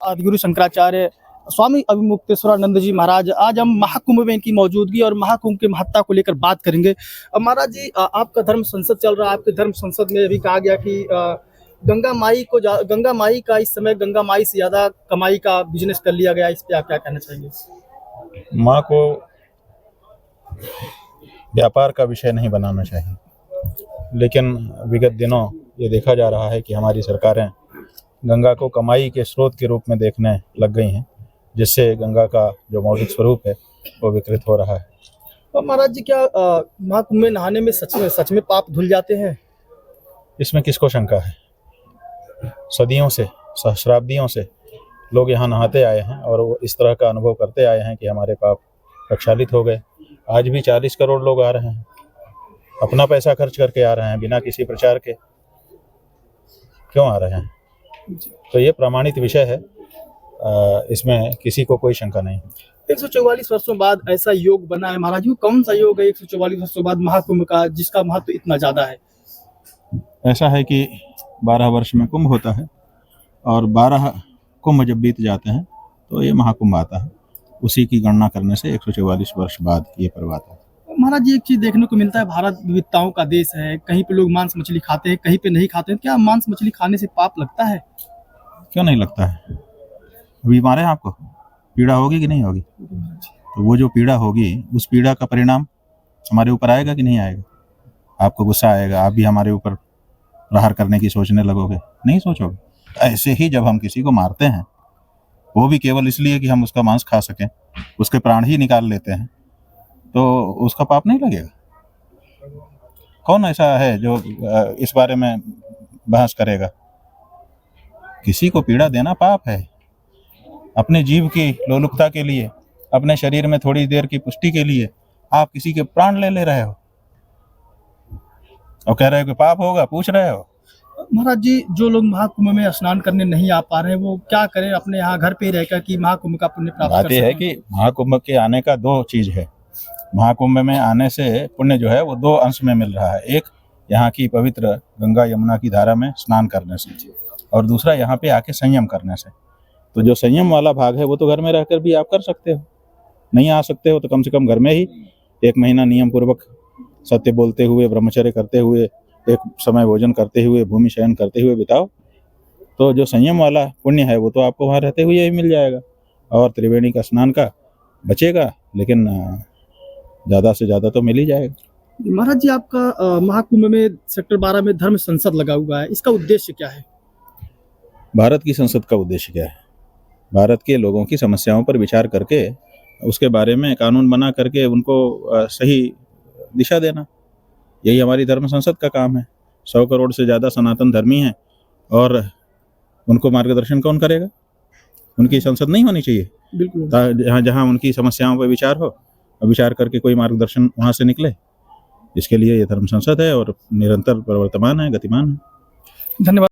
आदिगुरु शंकराचार्य स्वामी अभिमुक्तेश्वरानंद जी महाराज। आज हम महाकुंभ में इनकी मौजूदगी और महाकुंभ की महत्ता को लेकर बात करेंगे। महाराज जी, आपका धर्म संसद चल रहा है। आपके धर्म संसद में भी कहा गया कि गंगा माई का इस समय गंगा माई से ज्यादा कमाई का बिजनेस कर लिया गया। इस पे आप क्या कहना चाहेंगे? माँ को व्यापार का विषय नहीं बनाना चाहिए, लेकिन विगत दिनों ये देखा जा रहा है कि हमारी सरकारें गंगा को कमाई के स्रोत के रूप में देखने लग गई हैं, जिससे गंगा का जो मौलिक स्वरूप है वो विकृत हो रहा है। तो महाराज जी, क्या महाकुंभ में नहाने में सच में पाप धुल जाते हैं? इसमें किसको शंका है? सदियों से, सहस्राब्दियों से लोग यहाँ नहाते आए हैं और वो इस तरह का अनुभव करते आए हैं कि हमारे पाप प्रक्षालित हो गए। आज भी 40 करोड़ लोग आ रहे हैं, अपना पैसा खर्च करके आ रहे हैं, बिना किसी प्रचार के क्यों आ रहे हैं? तो ये प्रमाणित विषय है, इसमें किसी को कोई शंका नहीं। 144 वर्षों बाद ऐसा योग बना है महाराज जी। कौन सा योग है 144 वर्षों बाद महाकुंभ का, जिसका महत्व इतना ज्यादा है? ऐसा है कि 12 वर्ष में कुंभ होता है और 12 कुंभ जब बीत जाते हैं तो ये महाकुंभ आता है। उसी की गणना करने से 144 वर्ष बाद ये पर्व आता है। महाराज जी, एक चीज देखने को मिलता है, भारत विविधताओं का देश है। कहीं पे लोग मांस मछली खाते हैं, कहीं पे नहीं खाते हैं। क्या मांस मछली खाने से पाप लगता है? क्यों नहीं लगता है? अभी मारे हैं आपको, पीड़ा होगी कि नहीं होगी? तो वो जो पीड़ा होगी, उस पीड़ा का परिणाम हमारे ऊपर आएगा कि नहीं आएगा? आपको गुस्सा आएगा, आप भी हमारे ऊपर प्रहार करने की सोचने लगोगे? नहीं सोचोगे। ऐसे ही जब हम किसी को मारते हैं, वो भी केवल इसलिए कि हम उसका मांस खा सकें, उसके प्राण ही निकाल लेते हैं, तो उसका पाप नहीं लगेगा? कौन ऐसा है जो इस बारे में बहस करेगा? किसी को पीड़ा देना पाप है। अपने जीव की लोलुपता के लिए, अपने शरीर में थोड़ी देर की पुष्टि के लिए आप किसी के प्राण ले रहे हो और कह रहे हो कि पाप होगा, पूछ रहे हो। महाराज जी, जो लोग महाकुंभ में स्नान करने नहीं आ पा रहे हैं, वो क्या करें अपने यहाँ घर पे रहकर कि महाकुंभ का पुण्य प्राप्त कर बात यह है कि महाकुंभ के आने का 2 चीज है। महाकुंभ में आने से पुण्य जो है वो 2 अंश में मिल रहा है। एक, यहाँ की पवित्र गंगा यमुना की धारा में स्नान करने से, और दूसरा यहाँ पे आके संयम करने से। तो जो संयम वाला भाग है वो तो घर में रहकर भी आप कर सकते हो। नहीं आ सकते हो तो कम से कम घर में ही 1 महीना नियम पूर्वक सत्य बोलते हुए, ब्रह्मचर्य करते हुए, एक समय भोजन करते हुए, भूमि शयन करते हुए बिताओ। तो जो संयम वाला पुण्य है वो तो आपको वहाँ रहते हुए ही मिल जाएगा, और त्रिवेणी का स्नान का बचेगा, लेकिन ज़्यादा से ज़्यादा तो मिल ही जाएगा। महाराज जी, आपका महाकुंभ में सेक्टर 12 में धर्म संसद लगा हुआ है, इसका उद्देश्य क्या है? भारत की संसद का उद्देश्य क्या है? भारत के लोगों की समस्याओं पर विचार करके उसके बारे में कानून बना करके उनको सही दिशा देना, यही हमारी धर्म संसद का काम है। 100 करोड़ से ज़्यादा सनातन धर्मी हैं और उनको मार्गदर्शन कौन करेगा? उनकी संसद नहीं होनी चाहिए? बिल्कुल। जहाँ उनकी समस्याओं पर विचार हो, विचार करके कोई मार्गदर्शन वहाँ से निकले। इसके लिए ये धर्म संसद है और निरंतर प्रवर्तमान है, गतिमान है। धन्यवाद।